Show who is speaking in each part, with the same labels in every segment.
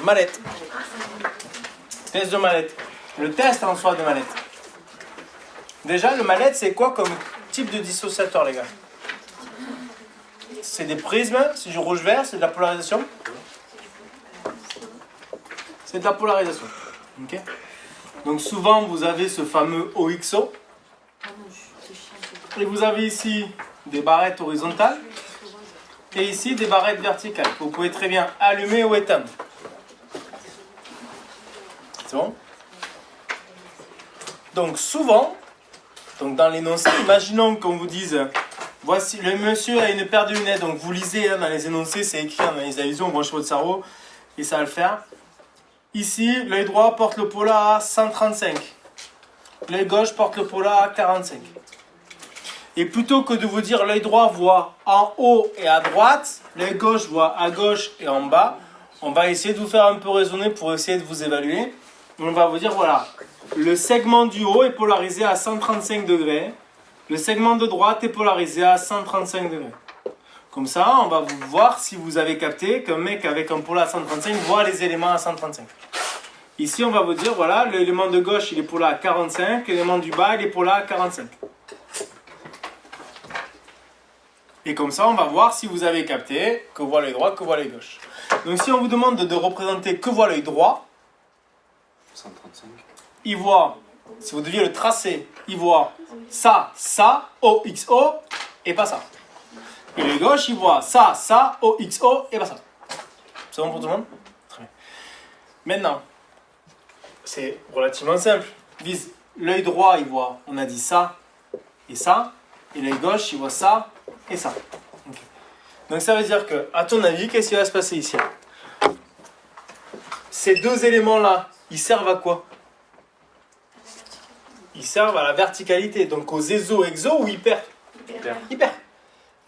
Speaker 1: Mallette. Test de mallette. Le test en soi de mallette. Déjà, le mallette, c'est quoi comme type de dissociateur, les gars? C'est des prismes, c'est du rouge-vert, c'est de la polarisation. C'est de la polarisation. Okay. Donc souvent, vous avez ce fameux OXO. Et vous avez ici des barrettes horizontales. Et ici, des barrettes verticales que vous pouvez très bien allumer ou éteindre. C'est bon? Donc souvent, dans l'énoncé, imaginons qu'on vous dise voici, le monsieur a une paire de lunettes, donc vous lisez dans les énoncés, c'est écrit dans les allusions, branchez votre cerveau, et ça va le faire. Ici, l'œil droit porte le polar à 135. L'œil gauche porte le polar à 45. Et plutôt que de vous dire l'œil droit voit en haut et à droite, l'œil gauche voit à gauche et en bas, on va essayer de vous faire un peu raisonner pour essayer de vous évaluer. On va vous dire, voilà, le segment du haut est polarisé à 135 degrés. Le segment de droite est polarisé à 135 degrés. Comme ça, on va vous voir si vous avez capté qu'un mec avec un polar à 135 voit les éléments à 135. Ici, on va vous dire, voilà, l'élément de gauche, il est polar à 45, l'élément du bas, il est polar à 45. Et comme ça, on va voir si vous avez capté que voit l'œil droit, que voit l'œil gauche. Donc si on vous demande de représenter que voit l'œil droit,
Speaker 2: 135.
Speaker 1: Il voit, si vous deviez le tracer, il voit ça, OXO, et pas ça. Et l'œil gauche, il voit ça, OXO, et pas ça. C'est bon pour tout le monde? Très bien. Maintenant, c'est relativement simple. Vise, l'œil droit, il voit, on a dit ça, et l'œil gauche, il voit ça, et ça. Okay. Donc ça veut dire que, à ton avis, qu'est-ce qui va se passer ici? Ces deux éléments-là, ils servent à quoi? Ils servent à la verticalité, donc aux exo ou hyper? Hyper.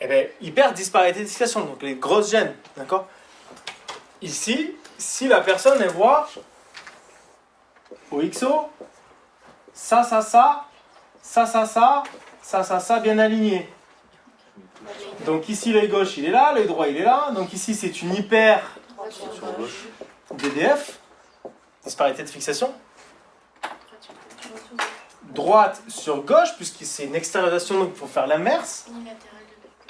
Speaker 1: Eh bien, hyper disparité de fixation, donc les grosses gènes, d'accord? Ici, si la personne elle voit OXO, ça, bien aligné. Donc ici l'œil gauche il est là, l'œil droit il est là, donc ici c'est une hyper DDF, disparité de fixation. Droite sur gauche, puisque c'est une extériorisation, donc il faut faire l'inverse.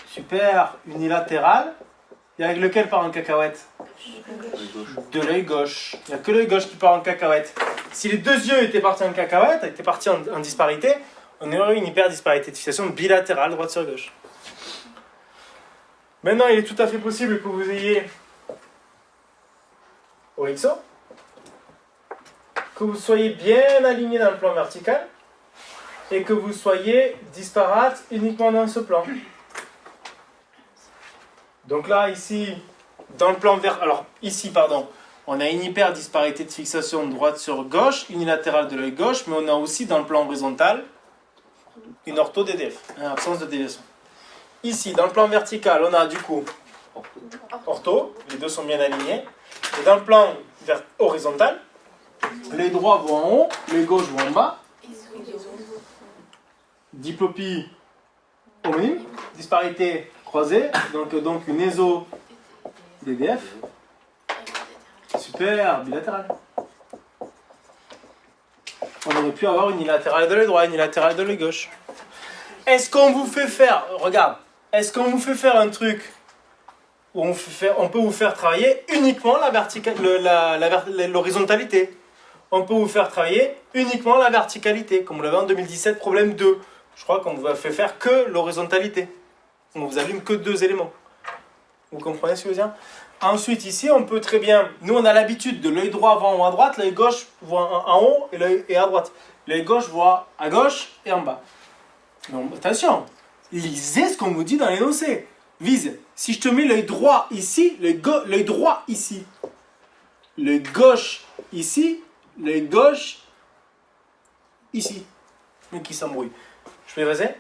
Speaker 1: Super, unilatéral. Et avec lequel part en cacahuète? De l'œil gauche. Il n'y a que l'œil gauche qui part en cacahuète. Si les deux yeux étaient partis en cacahuète, étaient partis en disparité, on aurait une hyper disparité de fixation bilatérale, droite sur gauche. Maintenant, il est tout à fait possible que vous ayez OXO, que vous soyez bien aligné dans le plan vertical, et que vous soyez disparate uniquement dans ce plan. Donc là, ici, dans le plan vert, alors ici, pardon, on a une hyper disparité de fixation droite sur gauche, unilatérale de l'œil gauche, mais on a aussi dans le plan horizontal une ortho DDF, absence de déviation. Ici, dans le plan vertical, on a du coup ortho, les deux sont bien alignés, et dans le plan horizontal, l'œil droit voit en haut, l'œil gauche voit en bas. Diplopie homonyme, disparité croisée, donc une ESO DDF. Super, bilatérale. On aurait pu avoir une unilatérale de l'œil droit, une unilatérale de l'œil gauche. Est-ce qu'on vous fait faire, regarde, est-ce qu'on vous fait faire un truc où on peut vous faire travailler uniquement l'horizontalité? On peut vous faire travailler uniquement la verticalité, comme vous l'avez en 2017, problème 2. Je crois qu'on vous fait faire que l'horizontalité. On vous allume que deux éléments. Vous comprenez ce que je veux dire? Ensuite, ici, on peut très bien... Nous, on a l'habitude de l'œil droit voit en haut à droite, l'œil gauche voit en haut et à droite. L'œil gauche voit à gauche et en bas. Donc, attention, lisez ce qu'on vous dit dans l'énoncé. Vise, si je te mets l'œil droit ici, l'œil droit ici, l'œil gauche ici, l'œil gauche ici. Mais qui s'embrouille. Je peux effacer?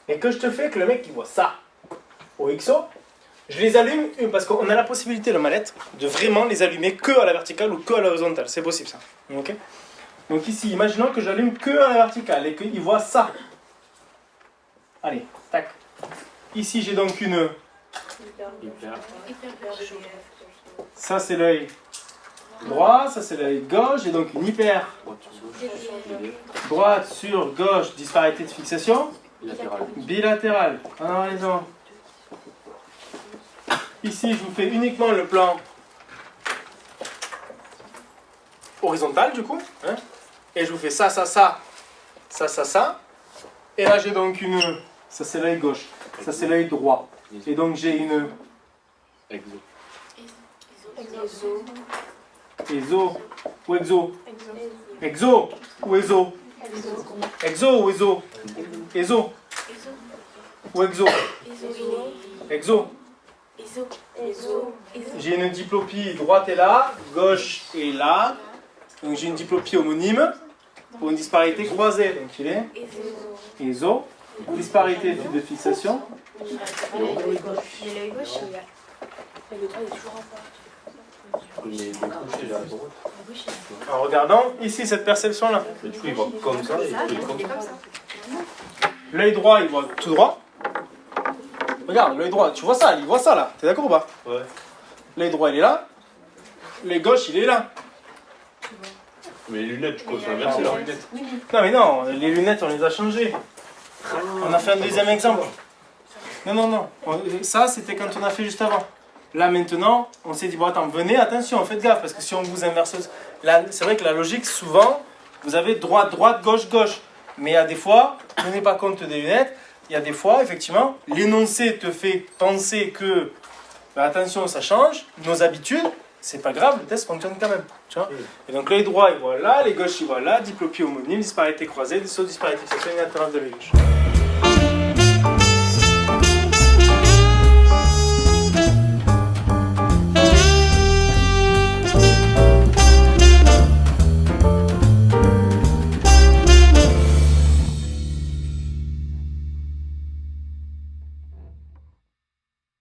Speaker 1: Et que je te fais que le mec qui voit ça au XO, je les allume parce qu'on a la possibilité, le mallette, de vraiment les allumer que à la verticale ou que à l'horizontale. C'est possible ça. Okay. Donc ici, imaginons que j'allume que à la verticale et qu'il voit ça. Allez, tac. Ici, j'ai donc une...
Speaker 2: Hyper.
Speaker 1: Ça, c'est l'œil droit, ça, c'est l'œil gauche. J'ai donc une hyper
Speaker 2: Droite
Speaker 1: droite
Speaker 2: sur gauche.
Speaker 1: sur gauche, disparité de fixation.
Speaker 2: Latéral.
Speaker 1: Bilatérale, en horizon. Ici, je vous fais uniquement le plan horizontal, du coup. Hein, et je vous fais ça, ça, ça. Ça, ça, ça. Et là, j'ai donc une... Ça, c'est l'œil gauche. Ça, c'est l'œil droit. Et donc, j'ai une...
Speaker 2: Exo.
Speaker 1: Exo ou exo? Exo ou exo? Exo ou exo? Exo ou exo? Exo. J'ai une diplopie, droite est là, gauche est là. Donc j'ai une diplopie homonyme pour une disparité croisée. Donc il est exo. Disparité de fixation.
Speaker 2: Mais il est couché là à droite.
Speaker 1: En regardant ici cette perception-là.
Speaker 2: Mais du coup, il va comme ça, et il est comme ça.
Speaker 1: L'œil droit, il voit tout droit. Regarde, l'œil droit, tu vois ça, il voit ça là. T'es d'accord ou pas?
Speaker 2: Ouais.
Speaker 1: L'œil droit, il est là. L'œil gauche, il est là.
Speaker 2: Mais les lunettes, je crois que c'est inversé leurs lunettes.
Speaker 1: Non mais non, les lunettes, on les a changées. On a fait un deuxième exemple. Non, non, non. Ça, c'était quand on a fait juste avant. Là, maintenant, on s'est dit, bon, attends, venez, attention, faites gaffe, parce que si on vous inverse... Là, c'est vrai que la logique, souvent, vous avez droite, droite, gauche, gauche. Mais il y a des fois, tenez pas compte des lunettes, il y a des fois, effectivement, l'énoncé te fait penser que, bah, attention, ça change, nos habitudes, c'est pas grave, le test fonctionne quand même. Tu vois. Et donc, l'œil droit, il voit là, les gauches, il voit là, diplopie homonyme, disparité croisée, disparité fixation unilatérale de l'œil gauche.